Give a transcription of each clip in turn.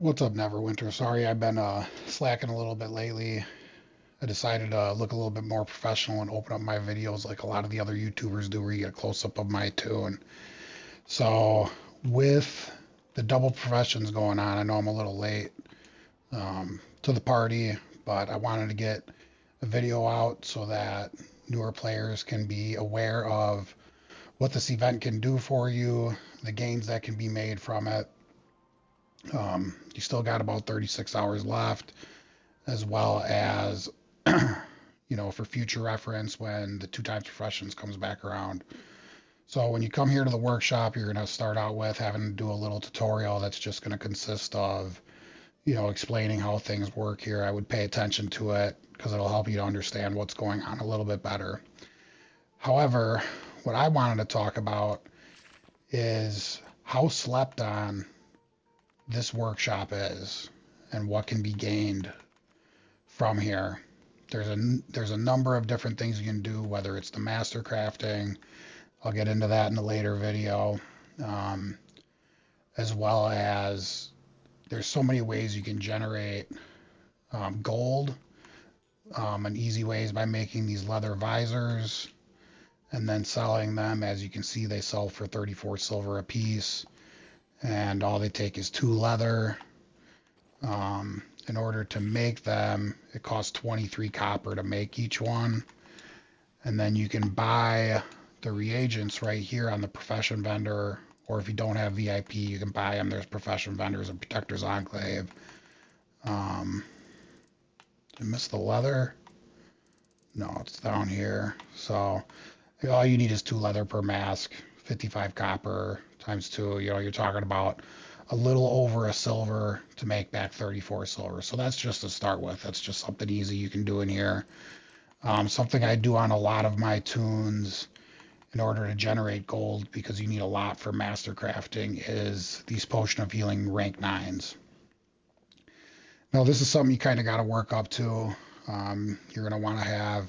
What's up, Neverwinter? Sorry, I've been slacking a little bit lately. I decided to look a little bit more professional and open up my videos like a lot of the other YouTubers do, where you get a close up of my tune. So, with the double professions going on, I know I'm a little late to the party, but I wanted to get a video out so that newer players can be aware of what this event can do for you, the gains that can be made from it. You still got about 36 hours left, as well as, for future reference when the two times professions comes back around. So when you come here to the workshop, you're going to start out with having to do a little tutorial that's just going to consist of, explaining how things work here. I would pay attention to it because it'll help you to understand what's going on a little bit better. However, what I wanted to talk about is how slept on this workshop is and what can be gained from here. There's a number of different things you can do, whether it's the master crafting. I'll get into that in a later video, um, as well as there's so many ways you can generate gold. An easy way is by making these leather visors and then selling them. As you can see, they sell for 34 silver a piece, and all they take is 2 leather. In order to make them, it costs 23 copper to make each one. And then you can buy the reagents right here on the profession vendor, or if you don't have VIP, you can buy them. There's profession vendors and Protector's Enclave. Did I miss the leather? No, it's down here. So all you need is 2 leather per mask, 55 copper times 2. You're talking about a little over a silver to make back 34 silver. So that's just to start with. That's just something easy you can do in here. Something I do on a lot of my tunes in order to generate gold, because you need a lot for master crafting, is these Potion of Healing rank 9s. Now, this is something you kind of got to work up to. You're going to want to have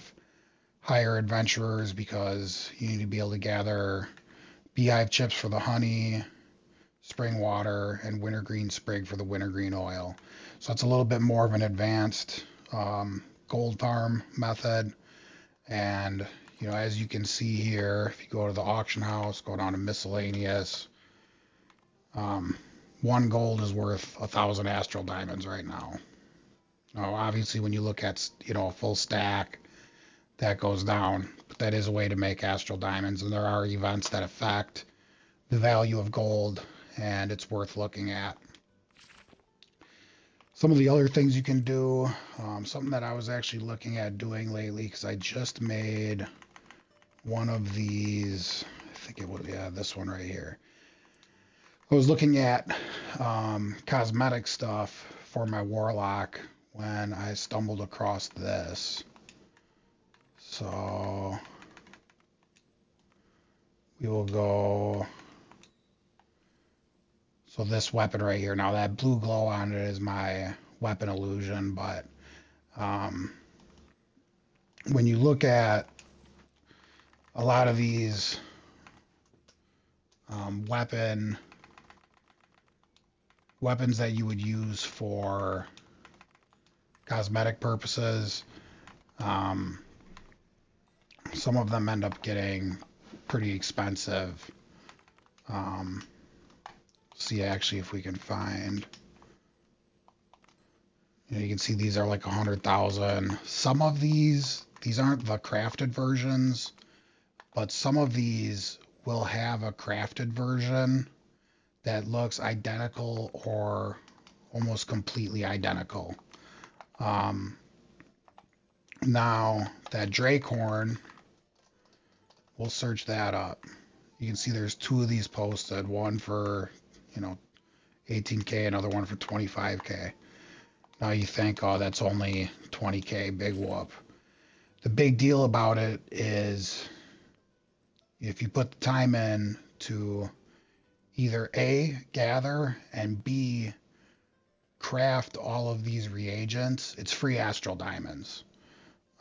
higher adventurers because you need to be able to gather beehive chips for the honey, spring water, and wintergreen sprig for the wintergreen oil. So it's a little bit more of an advanced gold farm method. And as you can see here, if you go to the auction house, go down to miscellaneous, 1 gold is worth 1,000 astral diamonds right now. Now, obviously, when you look at a full stack, that goes down, but that is a way to make astral diamonds, and there are events that affect the value of gold, and it's worth looking at. Some of the other things you can do, something that I was actually looking at doing lately, because I just made one of these, I think it was, yeah, this one right here. I was looking at cosmetic stuff for my warlock when I stumbled across this. So we will go. So this weapon right here, now that blue glow on it is my weapon illusion, but when you look at a lot of these weapons that you would use for cosmetic purposes, some of them end up getting pretty expensive. See actually if we can find, you can see these are like 100,000. Some of these aren't the crafted versions, but some of these will have a crafted version that looks identical or almost completely identical. Now that Drake horn, we'll search that up. You can see there's 2 of these posted, one for 18K, another one for 25K. Now you think, oh, that's only 20K, big whoop. The big deal about it is if you put the time in to either A, gather, and B, craft all of these reagents, it's free astral diamonds.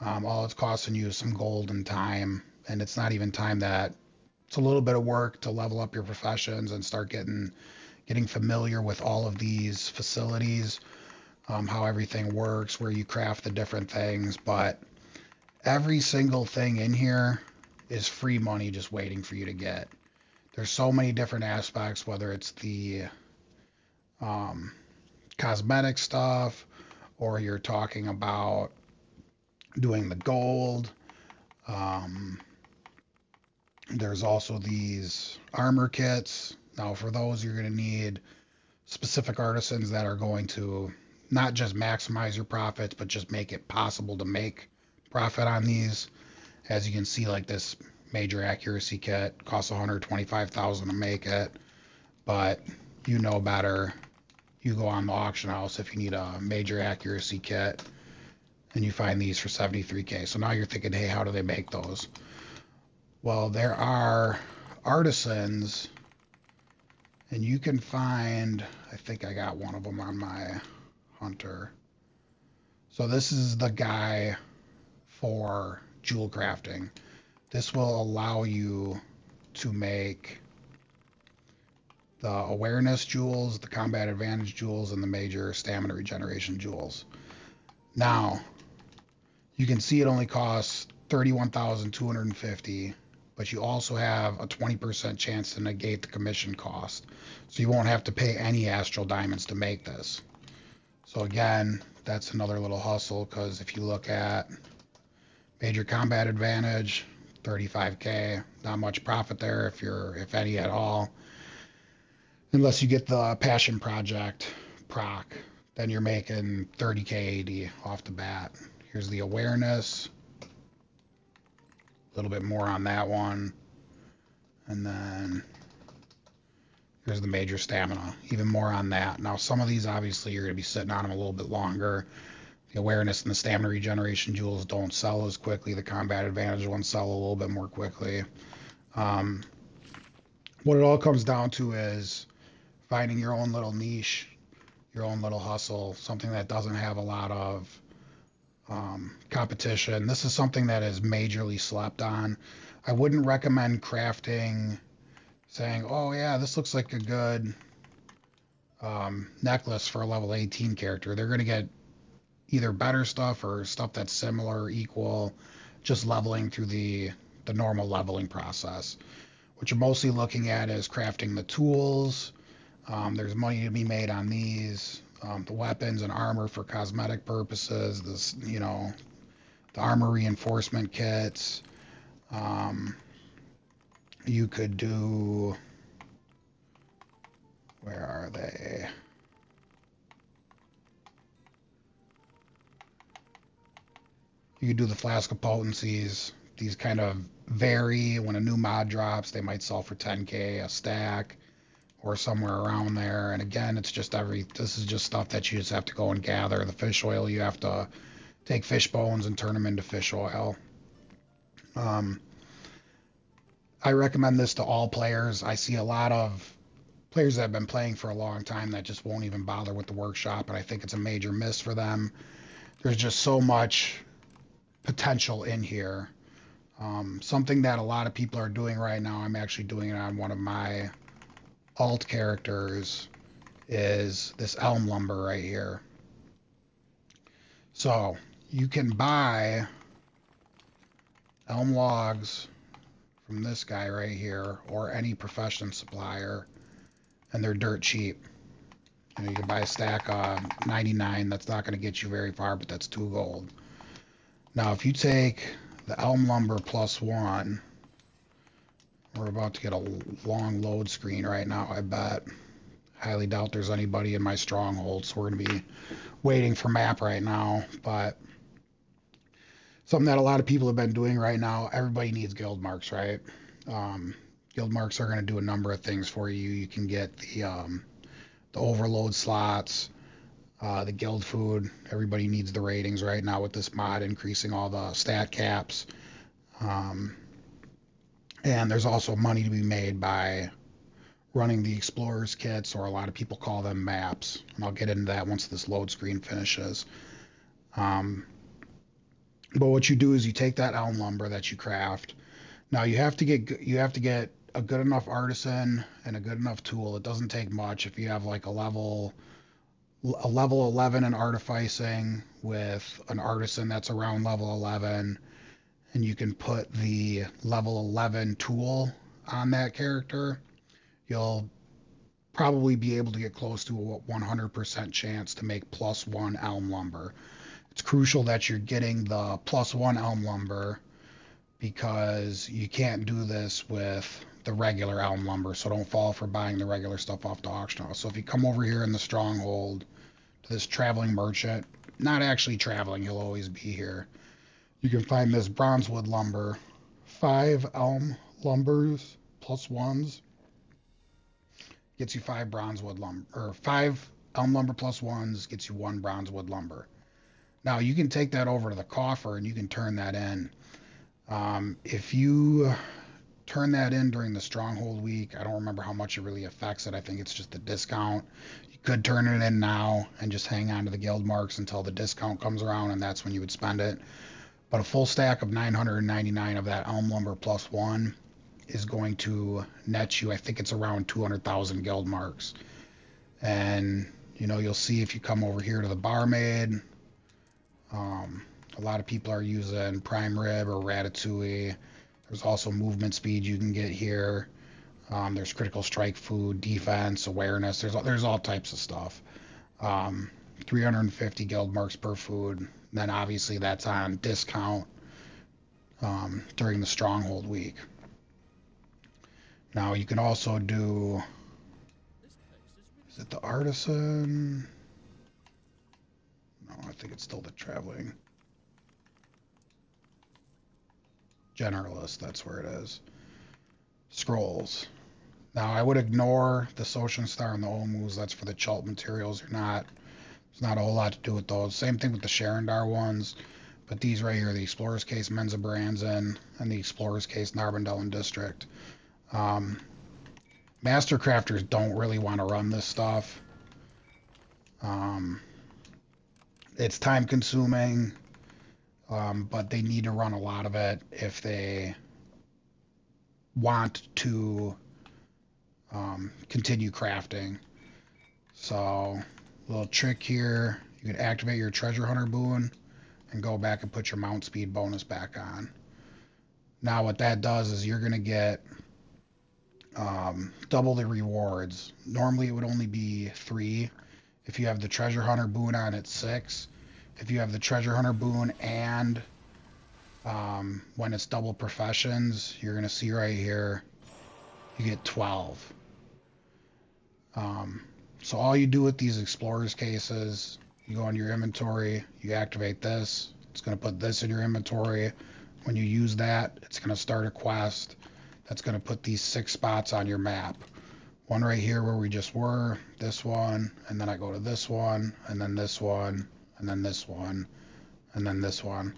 All it's costing you is some gold and time, and it's not even time. That it's a little bit of work to level up your professions and start getting getting familiar with all of these facilities, how everything works, where you craft the different things. But every single thing in here is free money just waiting for you to get. There's so many different aspects, whether it's the um, cosmetic stuff, or you're talking about doing the gold. Um, there's also these armor kits. Now, for those, you're going to need specific artisans that are going to not just maximize your profits, but just make it possible to make profit on these. As you can see, like this major accuracy kit costs 125,000 to make it, but you know better. You go on the auction house if you need a major accuracy kit, and you find these for 73K. So now you're thinking, hey, how do they make those? Well, there are artisans, and you can find, I think I got one of them on my hunter. So this is the guy for jewel crafting. This will allow you to make the awareness jewels, the combat advantage jewels, and the major stamina regeneration jewels. Now, you can see it only costs 31,250, but you also have a 20% chance to negate the commission cost. So you won't have to pay any astral diamonds to make this. So again, that's another little hustle, because if you look at major combat advantage, 35K, not much profit there if any at all. Unless you get the passion project proc, then you're making 30K AD off the bat. Here's the awareness, a little bit more on that one, and then here's the major stamina, even more on that. Now, some of these, obviously, you're going to be sitting on them a little bit longer. The awareness and the stamina regeneration jewels don't sell as quickly. The combat advantage ones sell a little bit more quickly. What it all comes down to is finding your own little niche, your own little hustle, something that doesn't have a lot of competition. This is something that is majorly slept on. I wouldn't recommend crafting, saying, oh yeah, this looks like a good necklace for a level 18 character. They're going to get either better stuff or stuff that's similar or equal, just leveling through the normal leveling process. What you're mostly looking at is crafting the tools. There's money to be made on these. The weapons and armor for cosmetic purposes, this, the armor reinforcement kits. You could do, where are they? You could do the flask of potencies. These kind of vary. When a new mod drops, they might sell for 10K a stack, or somewhere around there. And again, it's just this is just stuff that you just have to go and gather. The fish oil, you have to take fish bones and turn them into fish oil. I recommend this to all players. I see a lot of players that have been playing for a long time that just won't even bother with the workshop, and I think it's a major miss for them. There's just so much potential in here. Something that a lot of people are doing right now, I'm actually doing it on one of my alt characters, is this elm lumber right here. So you can buy elm logs from this guy right here, or any profession supplier, and they're dirt cheap. You can buy a stack of 99. That's not going to get you very far, but that's 2 gold. Now, if you take the elm lumber +1, we're about to get a long load screen right now, I bet. Highly doubt there's anybody in my stronghold, so we're going to be waiting for map right now. But something that a lot of people have been doing right now, everybody needs guild marks, right? Guild marks are going to do a number of things for you. You can get the overload slots, the guild food. Everybody needs the ratings right now with this mod increasing all the stat caps. And there's also money to be made by running the explorers kits, or a lot of people call them maps. And I'll get into that once this load screen finishes. But what you do is you take that elm lumber that you craft. Now you have to get a good enough artisan and a good enough tool. It doesn't take much. If you have like a level 11 in artificing with an artisan that's around level 11, and you can put the level 11 tool on that character, you'll probably be able to get close to a 100% chance to make +1 elm lumber. It's crucial that you're getting the +1 elm lumber because you can't do this with the regular elm lumber, so don't fall for buying the regular stuff off the auction house. So if you come over here in the stronghold to this traveling merchant, not actually traveling, he'll always be here, you can find this bronzewood lumber. 5 elm lumbers +1s gets you 5 bronzewood lumber, or 5 elm lumber +1s gets you 1 bronzewood lumber. Now you can take that over to the coffer and you can turn that in. If you turn that in during the stronghold week, I don't remember how much it really affects it. I think it's just a discount. You could turn it in now and just hang on to the guild marks until the discount comes around, and that's when you would spend it. But a full stack of 999 of that elm lumber +1 is going to net you, I think it's around 200,000 guild marks. And you'll see if you come over here to the barmaid, a lot of people are using prime rib or ratatouille. There's also movement speed you can get here. There's critical strike food, defense, awareness. There's all types of stuff. 350 guild marks per food. Then obviously that's on discount during the stronghold week. Now you can also do, is it the artisan? No, I think it's still the traveling generalist. That's where it is. Scrolls. Now I would ignore the Social Star and the Omus. That's for the Chult materials. There's not a whole lot to do with those. Same thing with the Sharandar ones. But these right here, the Explorer's Case Menza Branson and the Explorer's Case Narbondellan District. Master crafters don't really want to run this stuff. It's time consuming, but they need to run a lot of it if they want to continue crafting. So, little trick here, you can activate your treasure hunter boon and go back and put your mount speed bonus back on. Now what that does is you're going to get double the rewards. Normally it would only be 3. If you have the treasure hunter boon on, it's 6. If you have the treasure hunter boon and when it's double professions, you're going to see right here, you get 12. So all you do with these explorers cases, you go into your inventory, you activate this, it's going to put this in your inventory. When you use that, it's going to start a quest that's going to put these 6 spots on your map. One right here where we just were, this one, and then I go to this one, and then this one, and then this one, and then this one.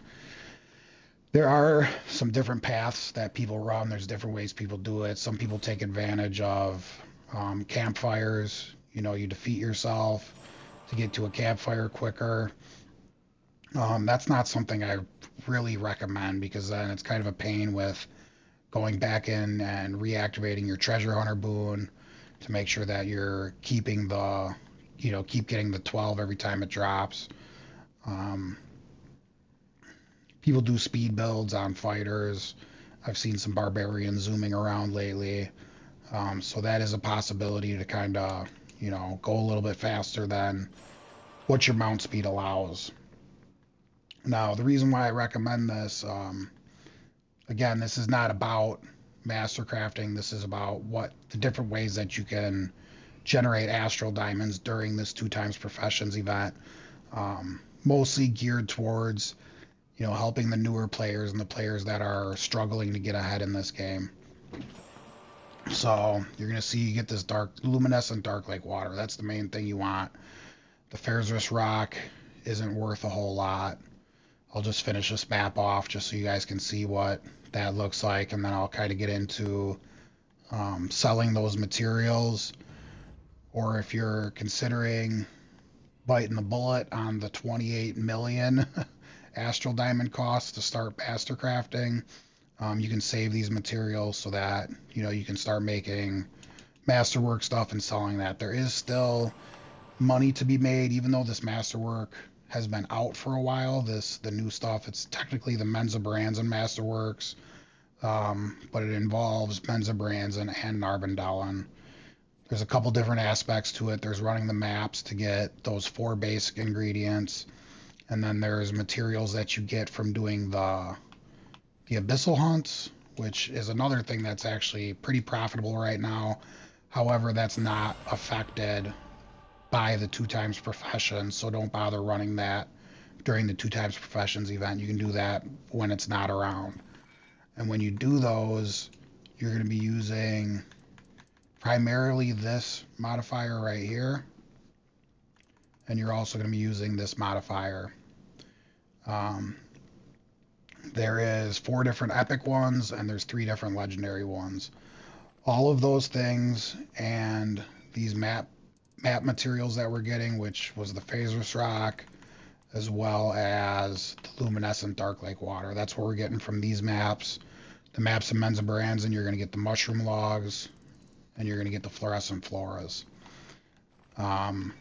There are some different paths that people run. There's different ways people do it. Some people take advantage of campfires. You defeat yourself to get to a campfire quicker. That's not something I really recommend because then it's kind of a pain with going back in and reactivating your treasure hunter boon to make sure that you're keeping the, keep getting the 12 every time it drops. People do speed builds on fighters. I've seen some barbarians zooming around lately. So that is a possibility to kind of, go a little bit faster than what your mount speed allows. Now, the reason why I recommend this, again, this is not about master crafting. This is about what the different ways that you can generate astral diamonds during this 2 times professions event. Mostly geared towards, helping the newer players and the players that are struggling to get ahead in this game. So you're going to see you get this luminescent dark lake water. That's the main thing you want. The Ferris rock isn't worth a whole lot. I'll just finish this map off just so you guys can see what that looks like, and then I'll kind of get into selling those materials, or if you're considering biting the bullet on the 28 million astral diamond costs to start master crafting, You can save these materials so that, you can start making masterwork stuff and selling that. There is still money to be made, even though this masterwork has been out for a while. The new stuff, it's technically the Menza Brands and Masterworks, but it involves Menza Brands and Narbondellen. There's a couple different aspects to it. There's running the maps to get those 4 basic ingredients, and then there's materials that you get from doing the abyssal hunts, which is another thing that's actually pretty profitable right now. However, that's not affected by the 2 times profession, so don't bother running that during the 2 times professions event. You can do that when it's not around. And when you do those, you're going to be using primarily this modifier right here, and you're also going to be using this modifier. There is 4 different epic ones, and there's 3 different legendary ones. All of those things and these map materials that we're getting, which was the Phasers Rock, as well as the luminescent Dark Lake water. That's what we're getting from these maps. The maps of Menza Brands, and you're going to get the mushroom logs, and you're going to get the fluorescent floras. Now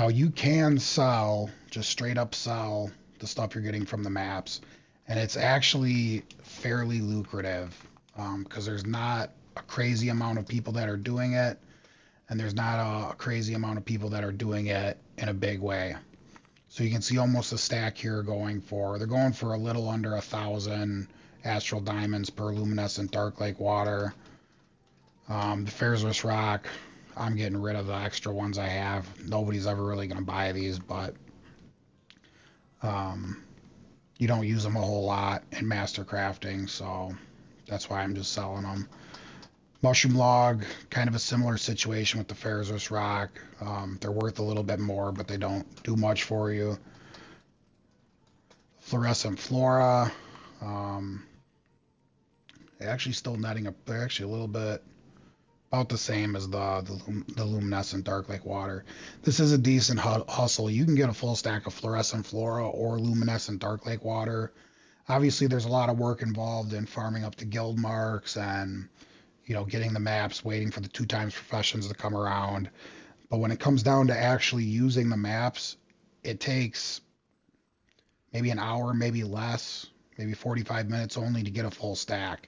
you can sell, just straight up sell the stuff you're getting from the maps, and it's actually fairly lucrative because there's not a crazy amount of people that are doing it, and there's not a crazy amount of people that are doing it in a big way. So you can see almost a stack here they're going for a little under 1,000 astral diamonds per luminescent Dark Lake water. The Phasers Rock, I'm getting rid of the extra ones I have. Nobody's ever really going to buy these, but you don't use them a whole lot in master crafting, so that's why I'm just selling them. Mushroom log, kind of a similar situation with the Phasers Rock. They're worth a little bit more, but they don't do much for you. Fluorescent flora, they're actually still netting up. They're actually a little bit about the same as the luminescent Dark Lake water. This is a decent hustle. You can get a full stack of fluorescent flora or luminescent Dark Lake water. Obviously, there's a lot of work involved in farming up the guild marks and getting the maps, waiting for the 2 times professions to come around. But when it comes down to actually using the maps, it takes maybe an hour, maybe less, maybe 45 minutes only to get a full stack.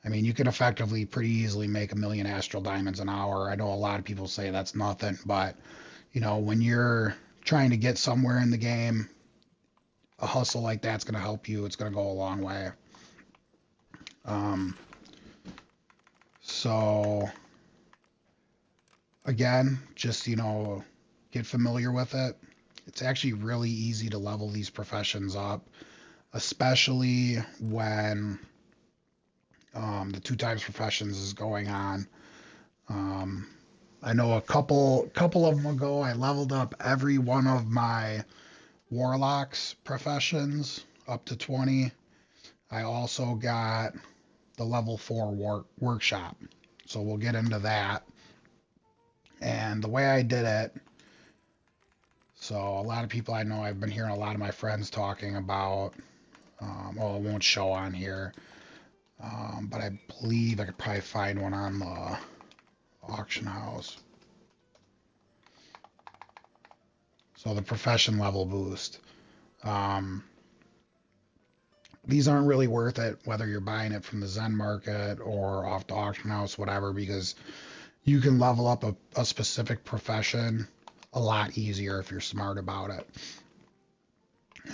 I mean, you can effectively pretty easily make 1,000,000 astral diamonds an hour. I know a lot of people say that's nothing, but when you're trying to get somewhere in the game, a hustle like that's going to help you. It's going to go a long way. So again, just, get familiar with it. It's actually really easy to level these professions up, especially when the 2 times professions is going on. I know a couple of them ago, I leveled up every one of my warlocks professions up to 20. I also got the level 4 workshop, so we'll get into that. And the way I did it, so a lot of people I know, I've been hearing a lot of my friends talking about, it won't show on here, but I believe I could probably find one on the auction house. So the profession level boost. These aren't really worth it, whether you're buying it from the Zen market or off the auction house, whatever, because you can level up a specific profession a lot easier if you're smart about it.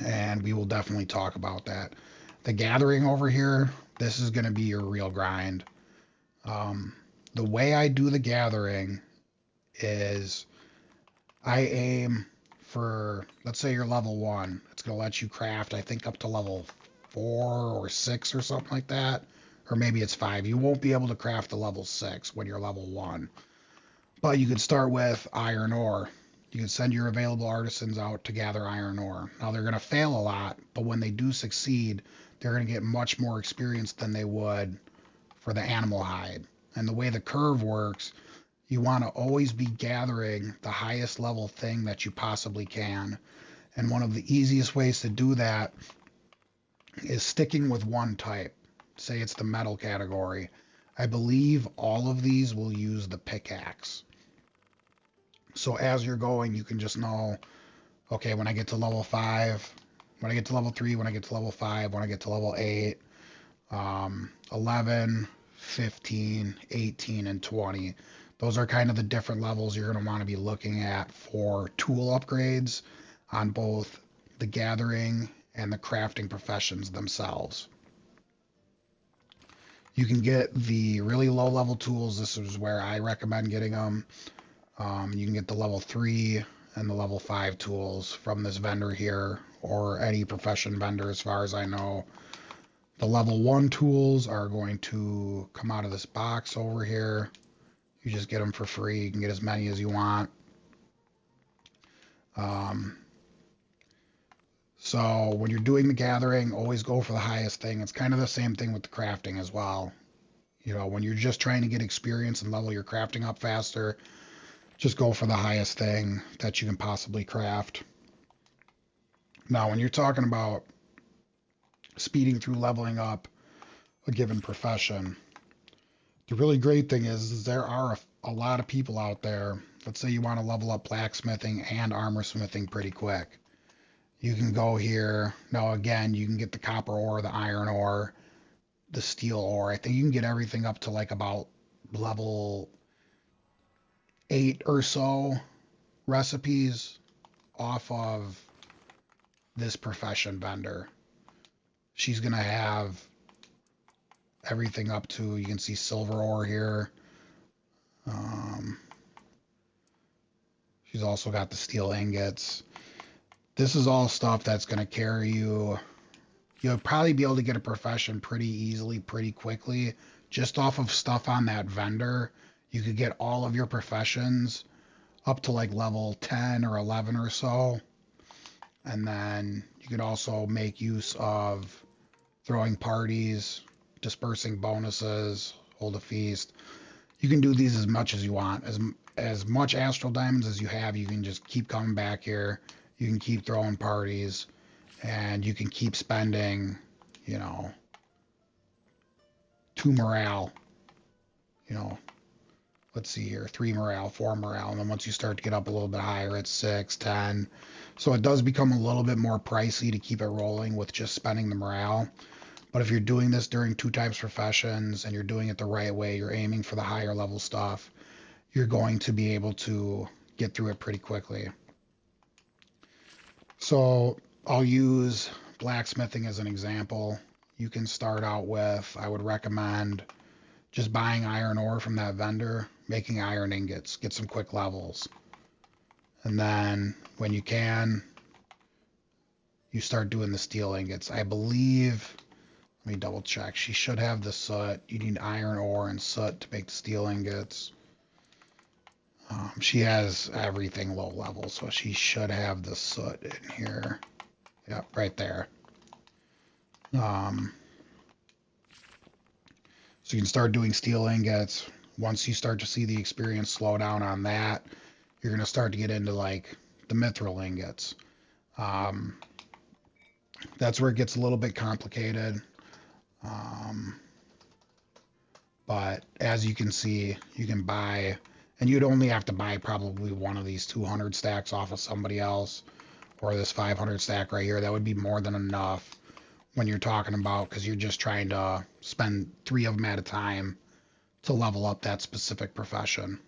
And we will definitely talk about that. The gathering over here, this is going to be your real grind. The way I do the gathering is I aim for, let's say you're level 1. It's going to let you craft, I think, up to level 4 or 6 or something like that. Or maybe it's 5. You won't be able to craft the level 6 when you're level 1. But you could start with iron ore. You can send your available artisans out to gather iron ore. Now, they're going to fail a lot, but when they do succeed, they're going to get much more experience than they would for the animal hide. And the way the curve works, you want to always be gathering the highest level thing that you possibly can. And one of the easiest ways to do that is sticking with one type. Say it's the metal category. I believe all of these will use the pickaxe. So as you're going, you can just know, okay, when I get to level 5, when I get to level 3, when I get to level 5, when I get to level 8, 11, 15, 18, and 20. Those are kind of the different levels you're going to want to be looking at for tool upgrades on both the gathering and the crafting professions themselves. You can get the really low level tools. This is where I recommend getting them. You can get the level 3 and the level 5 tools from this vendor here, or any profession vendor as far as I know. The level 1 tools are going to come out of this box over here. You just get them for free. You can get as many as you want. So when you're doing the gathering, always go for the highest thing. It's kind of the same thing with the crafting as well. You know, when you're just trying to get experience and level your crafting up faster, just go for the highest thing that you can possibly craft. Now, when you're talking about speeding through leveling up a given profession, the really great thing is there are a lot of people out there. Let's say you want to level up blacksmithing and armor smithing pretty quick. You can go here. Now, again, you can get the copper ore, the iron ore, the steel ore. I think you can get everything up to like about level 8 or so recipes off of this profession vendor. She's going to have everything up to, you can see silver ore here. She's also got the steel ingots. This is all stuff that's going to carry you. You'll probably be able to get a profession pretty easily, pretty quickly, just off of stuff on that vendor. You could get all of your professions up to like level 10 or 11 or so. And then you could also make use of throwing parties, dispersing bonuses, hold a feast. You can do these as much as you want. As much astral diamonds as you have, you can just keep coming back here. You can keep throwing parties, and you can keep spending, 2 morale. Let's see here, 3 morale, 4 morale, and then once you start to get up a little bit higher, it's 6, 10. So it does become a little bit more pricey to keep it rolling with just spending the morale. But if you're doing this during 2 types professions and you're doing it the right way, you're aiming for the higher level stuff, you're going to be able to get through it pretty quickly. So I'll use blacksmithing as an example. You can start out with, I would recommend just buying iron ore from that vendor, making iron ingots, get some quick levels. And then when you can, you start doing the steel ingots. I believe, let me double check. She should have the soot. You need iron ore and soot to make the steel ingots. She has everything low level, so she should have the soot in here. Yep, right there. So you can start doing steel ingots. Once you start to see the experience slow down on that, you're going to start to get into like the mithril ingots. That's where it gets a little bit complicated. But as you can see, you can buy, and you'd only have to buy probably one of these 200 stacks off of somebody else, or this 500 stack right here. That would be more than enough when you're talking about, because you're just trying to spend 3 of them at a time to level up that specific profession.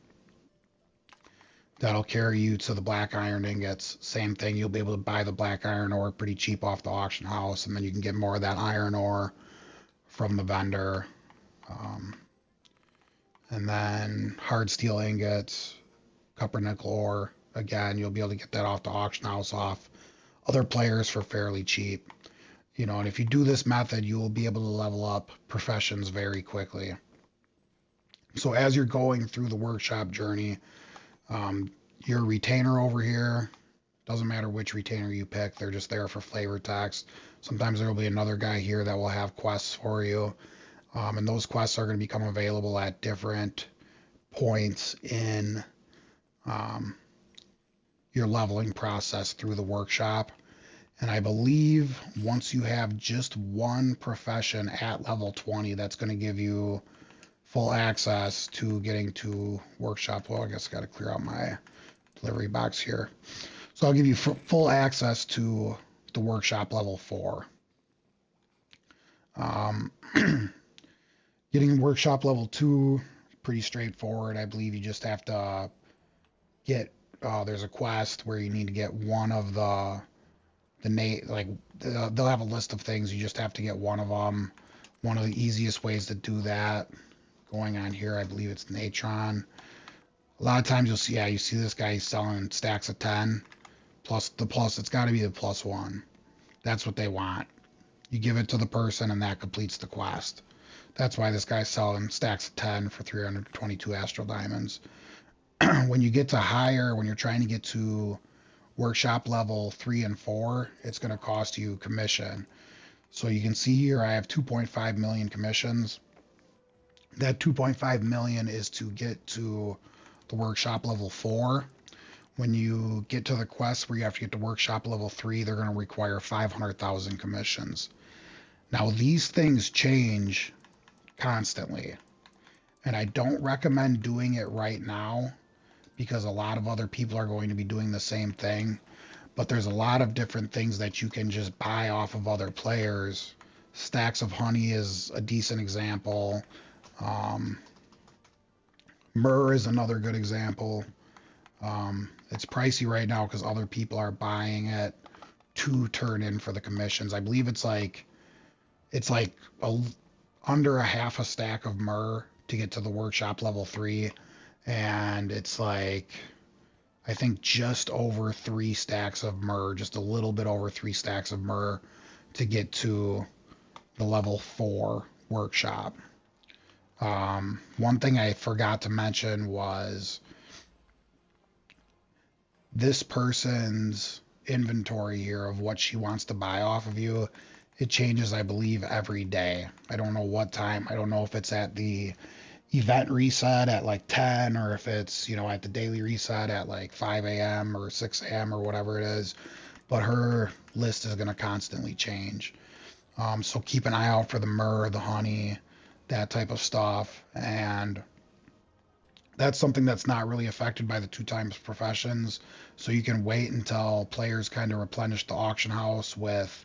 That'll carry you to the black iron ingots. Same thing, you'll be able to buy the black iron ore pretty cheap off the auction house, and then you can get more of that iron ore from the vendor. And then hard steel ingots, copper nickel ore. Again, you'll be able to get that off the auction house off other players for fairly cheap. And if you do this method, you will be able to level up professions very quickly. So as you're going through the workshop journey, your retainer over here, doesn't matter which retainer you pick, they're just there for flavor text. Sometimes there will be another guy here that will have quests for you. And those quests are going to become available at different points in your leveling process through the workshop. And I believe once you have just one profession at level 20, that's going to give you full access to getting to workshop. Well, I guess I got to clear out my delivery box here. So I'll give you full access to the workshop level 4. Um, Getting workshop level 2, pretty straightforward. I believe you just have to get, there's a quest where you need to get one of like they'll have a list of things. You just have to get one of them. One of the easiest ways to do that, going on here, I believe it's Natron. A lot of times you'll see, yeah, you see this guy selling stacks of 10 plus the plus. It's got to be the +1. That's what they want. You give it to the person, and that completes the quest. That's why this guy's selling stacks of 10 for 322 Astral Diamonds. When you get to higher, when you're trying to get to workshop level 3 and 4, it's going to cost you commission. So you can see here I have 2.5 million commissions. That 2.5 million is to get to the workshop level 4. When you get to the quest where you have to get to workshop level 3, they're going to require 500,000 commissions. Now these things change constantly, and I don't recommend doing it right now because a lot of other people are going to be doing the same thing. But there's a lot of different things that you can just buy off of other players. Stacks of honey is a decent example. Myrrh is another good example. It's pricey right now because other people are buying it to turn in for the commissions. I believe it's like under a half a stack of myrrh to get to the workshop level 3, and it's like I think just over 3 stacks of myrrh, just a little bit over 3 stacks of myrrh to get to the level 4 workshop. One thing I forgot to mention was this person's inventory here of what she wants to buy off of you. It changes, I believe, every day. I don't know what time. I don't know if it's at the event reset at like 10 or if it's, at the daily reset at like 5 a.m. or 6 a.m. or whatever it is. But her list is going to constantly change. So keep an eye out for the myrrh, the honey, that type of stuff. And that's something that's not really affected by the 2x professions. So you can wait until players kind of replenish the auction house with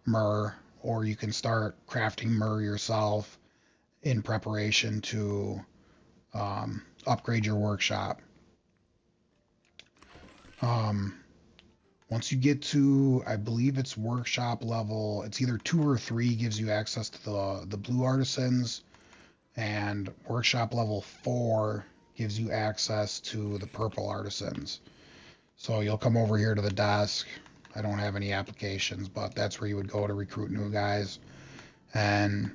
myrrh, or you can start crafting myrrh yourself in preparation to upgrade your workshop. Once you get to, I believe it's workshop level, it's either 2 or 3 gives you access to the blue artisans, and workshop level 4 gives you access to the purple artisans. So you'll come over here to the desk. I don't have any applications, but that's where you would go to recruit new guys. And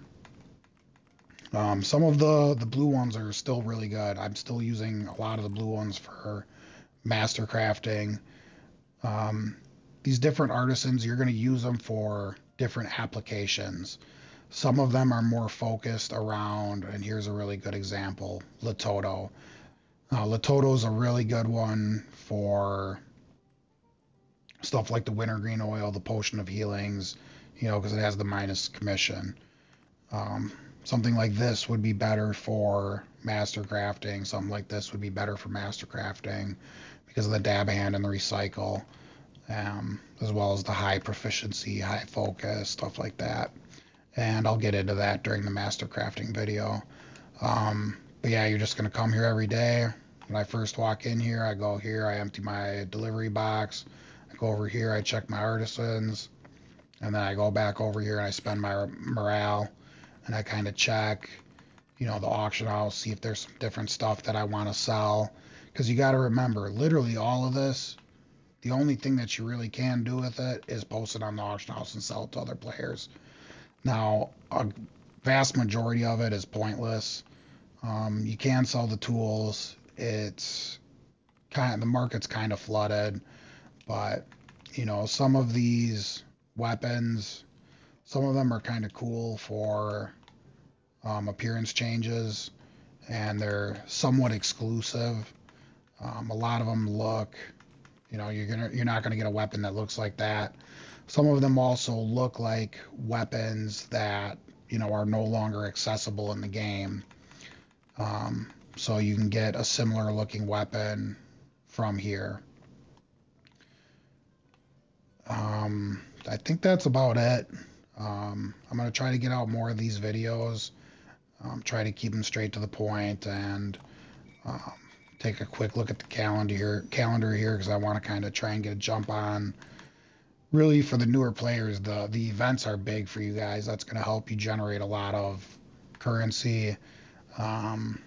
some of the blue ones are still really good. I'm still using a lot of the blue ones for master crafting. These different artisans, you're going to use them for different applications. Some of them are more focused around, and here's a really good example, Latoto. Latoto is a really good one for stuff like the wintergreen oil, the potion of healings, because it has the minus commission. Something like this would be better for master crafting. Something like this would be better for master crafting because of the dab hand and the recycle, as well as the high proficiency, high focus, stuff like that. And I'll get into that during the master crafting video. But yeah, you're just going to come here every day. When I first walk in here, I go here, I empty my delivery box. I go over here, I check my artisans. And then I go back over here and I spend my morale. And I kind of check, the auction house, see if there's some different stuff that I want to sell. Because you got to remember, literally all of this, the only thing that you really can do with it is post it on the auction house and sell it to other players. Now, a vast majority of it is pointless. You can sell the tools. It's the market's kind of flooded, but some of these weapons, some of them are kind of cool for appearance changes, and they're somewhat exclusive. A lot of them look You know, you're not gonna get a weapon that looks like that. Some of them also look like weapons that, you know, are no longer accessible in the game. So you can get a similar looking weapon from here. I think that's about it. I'm going to try to get out more of these videos, try to keep them straight to the point, and um, take a quick look at the calendar here because I want to kind of try and get a jump on. Really, for the newer players, the events are big for you guys. That's going to help you generate a lot of currency. Um,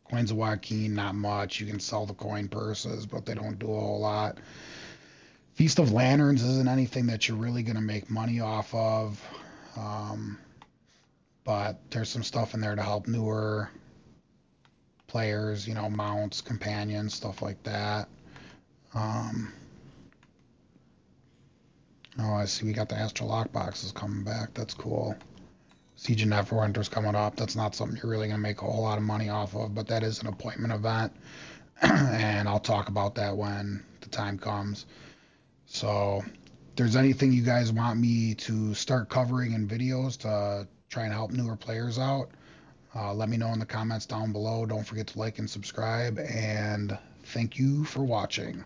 Coins of Joaquin, not much. You can sell the coin purses, but they don't do a whole lot. Feast of Lanterns isn't anything that you're really going to make money off of, um, but there's some stuff in there to help newer players, you know, mounts, companions, stuff like that. Um, oh, I see we got the Astral Lock boxes coming back. That's cool. Siege of Neverwinter's coming up. That's not something you're really going to make a whole lot of money off of, but that is an appointment event, and I'll talk about that when the time comes. So, if there's anything you guys want me to start covering in videos to try and help newer players out, let me know in the comments down below. Don't forget to like and subscribe, and thank you for watching.